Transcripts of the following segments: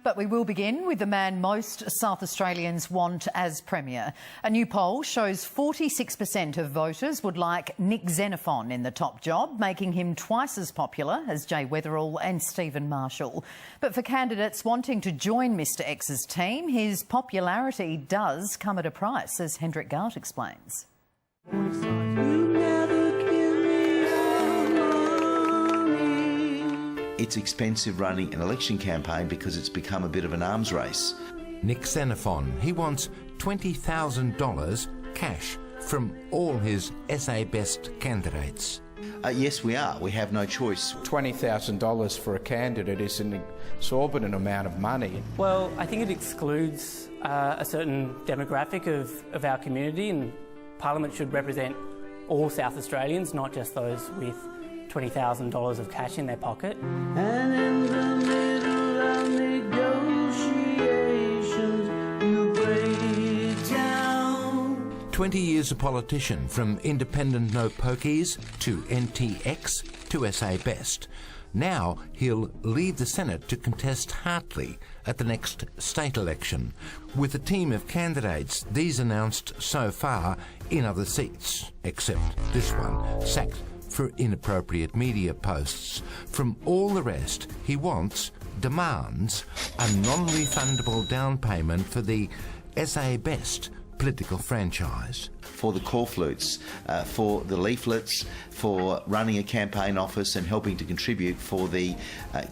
But we will begin with the man most South Australians want as Premier. A new poll shows 46% of voters would like Nick Xenophon in the top job, making him twice as popular as Jay Weatherill and Stephen Marshall. But for candidates wanting to join Mr X's team, his popularity does come at a price, as Hendrik Gart explains. It's expensive running an election campaign because it's become a bit of an arms race. Nick Xenophon, he wants $20,000 cash from all his SA Best candidates. Yes, we are. We have no choice. $20,000 for a candidate is an exorbitant amount of money. Well, I think it excludes a certain demographic of our community, and Parliament should represent all South Australians, not just those with $20,000 of cash in their pocket. And in the middle of negotiations, you break down. 20 years a politician, from independent No Pokies to NTX to SA Best. Now he'll leave the Senate to contest Hartley at the next state election, with a team of candidates, these announced so far, in other seats, except this one, sacked for inappropriate media posts. From all the rest, he demands a non-refundable down payment for the SA Best political franchise. For the call flutes, for the leaflets, for running a campaign office and helping to contribute for the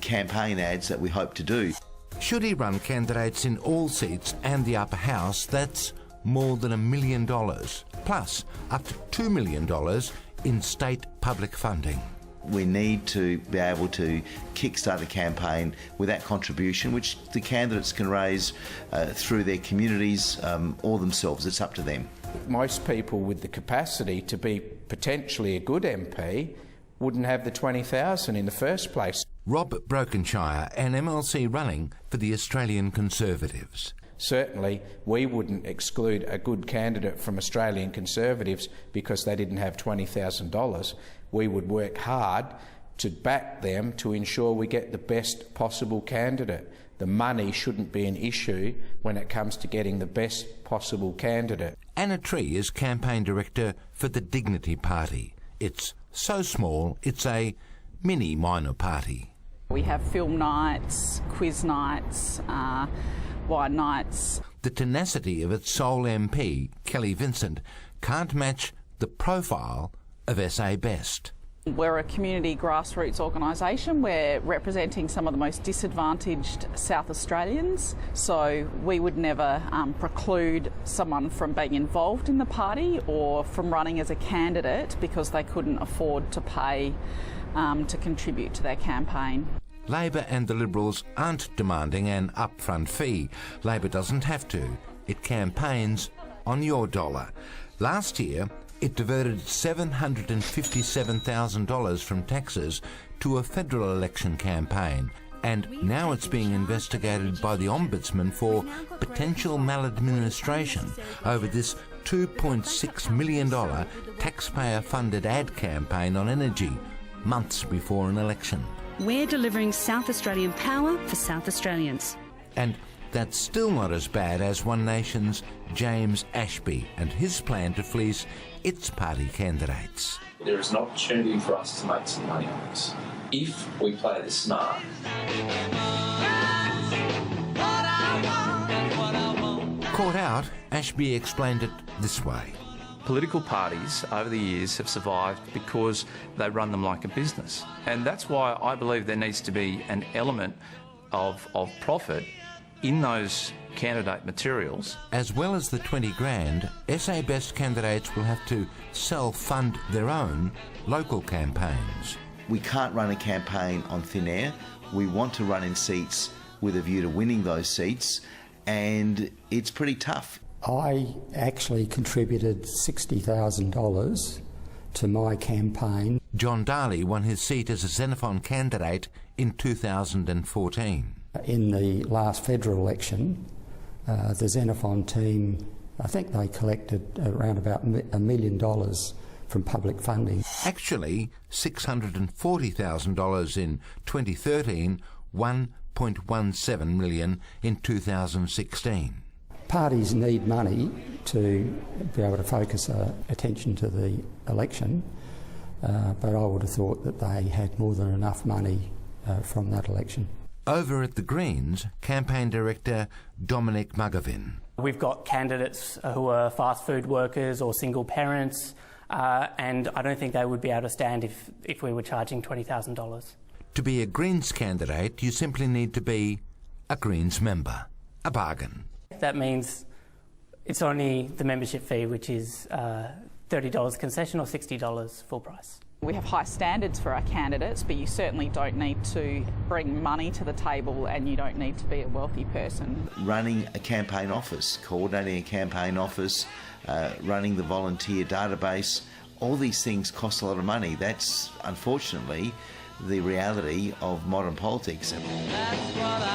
campaign ads that we hope to do. Should he run candidates in all seats and the upper house, that's more than $1 million, plus up to $2 million in state public funding. We need to be able to kickstart a campaign with that contribution, which the candidates can raise through their communities or themselves. It's up to them. Most people with the capacity to be potentially a good MP wouldn't have the $20,000 in the first place. Rob Brokenshire, an MLC running for the Australian Conservatives. Certainly, we wouldn't exclude a good candidate from Australian Conservatives because they didn't have $20,000. We would work hard to back them to ensure we get the best possible candidate. The money shouldn't be an issue when it comes to getting the best possible candidate. Anna Tree is campaign director for the Dignity Party. It's so small, it's a mini minor party. We have film nights, quiz nights, wine nights. The tenacity of its sole MP, Kelly Vincent, can't match the profile of SA Best. We're a community grassroots organisation. We're representing some of the most disadvantaged South Australians, so we would never preclude someone from being involved in the party or from running as a candidate because they couldn't afford to pay to contribute to their campaign. Labor and the Liberals aren't demanding an upfront fee. Labor doesn't have to. It campaigns on your dollar. Last year, it diverted $757,000 from taxes to a federal election campaign, and now it's being investigated by the Ombudsman for potential maladministration over this $2.6 million taxpayer-funded ad campaign on energy, months before an election. We're delivering South Australian power for South Australians. And that's still not as bad as One Nation's James Ashby and his plan to fleece its party candidates. There is an opportunity for us to make some money on this, if we play this smart. Caught out, Ashby explained it this way. Political parties over the years have survived because they run them like a business. And that's why I believe there needs to be an element of profit in those candidate materials. As well as the 20 grand, SA Best candidates will have to self-fund their own local campaigns. We can't run a campaign on thin air. We want to run in seats with a view to winning those seats, and it's pretty tough. I actually contributed $60,000 to my campaign. John Darley won his seat as a Xenophon candidate in 2014. In the last federal election, the Xenophon team, I think they collected around about $1 million from public funding. Actually, $640,000 in 2013, $1 $8.17 million in 2016. Parties need money to be able to focus attention to the election, but I would have thought that they had more than enough money from that election. Over at the Greens, campaign director Dominic Mugavin. We've got candidates who are fast food workers or single parents, and I don't think they would be able to stand if we were charging $20,000. To be a Greens candidate, you simply need to be a Greens member. A bargain. That means it's only the membership fee, which is $30 concession or $60 full price. We have high standards for our candidates, but you certainly don't need to bring money to the table and you don't need to be a wealthy person. Running a campaign office, coordinating a campaign office, running the volunteer database, all these things cost a lot of money. That's unfortunately the reality of modern politics. That's what